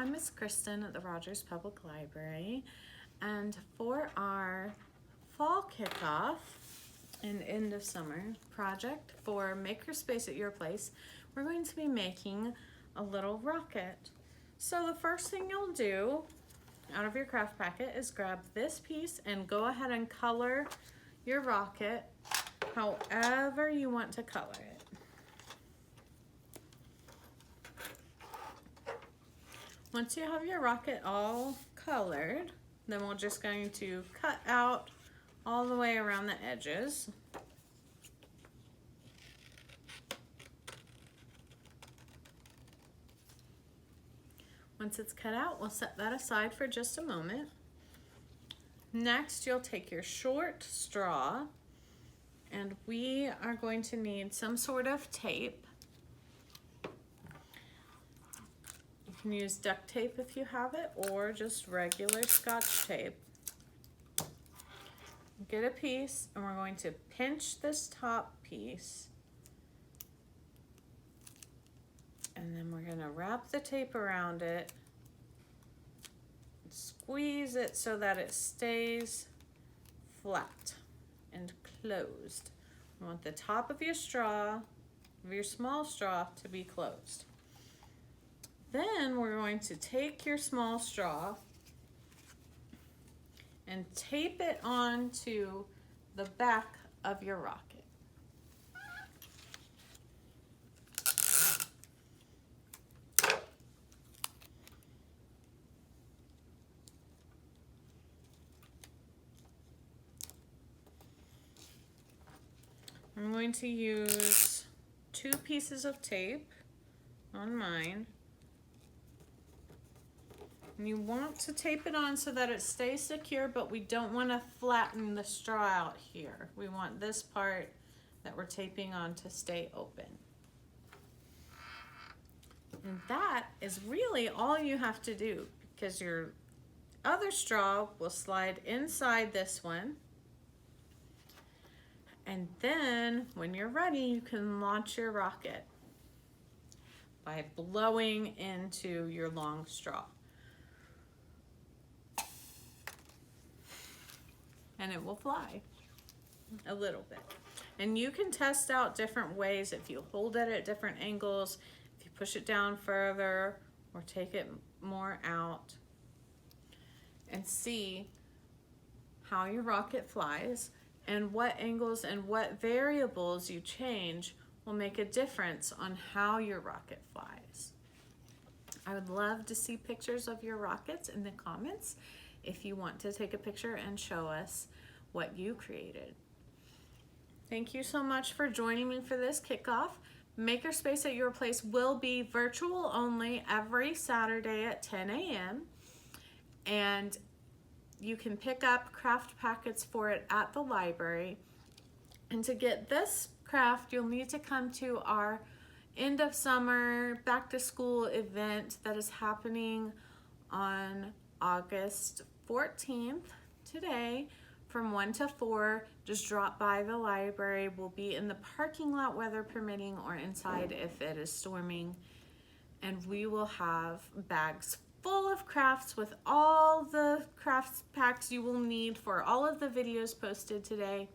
I'm Miss Kristin at the Rogers Public Library, and for our fall kickoff and end of summer project for Makerspace at your place, we're going to be making a little rocket. So the first thing you'll do out of your craft packet is grab this piece and go ahead and color your rocket however you want to color it. Once you have your rocket all colored, then we're just going to cut out all the way around the edges. Once it's cut out, we'll set that aside for just a moment. Next, you'll take your short straw, and we are going to need some sort of tape. You can use duct tape if you have it, or just regular Scotch tape. Get a piece, and we're going to pinch this top piece. And then we're gonna wrap the tape around it. Squeeze it so that it stays flat and closed. You want the top of your straw, of your small straw, to be closed. Then we're going to take your small straw and tape it onto the back of your rocket. I'm going to use 2 pieces of tape on mine. And you want to tape it on so that it stays secure, but we don't want to flatten the straw out here. We want this part that we're taping on to stay open. And that is really all you have to do, because your other straw will slide inside this one. And then when you're ready, you can launch your rocket by blowing into your long straw. And it will fly a little bit. And you can test out different ways if you hold it at different angles, if you push it down further or take it more out, and see how your rocket flies, and what angles and what variables you change will make a difference on how your rocket flies. I would love to see pictures of your rockets in the comments if you want to take a picture and show us what you created. Thank you so much for joining me for this kickoff. Makerspace at your place will be virtual only every Saturday at 10 a.m. and you can pick up craft packets for it at the library. And to get this craft, you'll need to come to our end of summer back to school event that is happening on August 14th, today, from 1 to 4. Just drop by the library. We'll be in the parking lot, weather permitting, or inside if it is storming. And we will have bags full of crafts with all the crafts packs you will need for all of the videos posted today.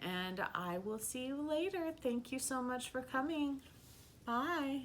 And I will see you later. Thank you so much for coming. Bye.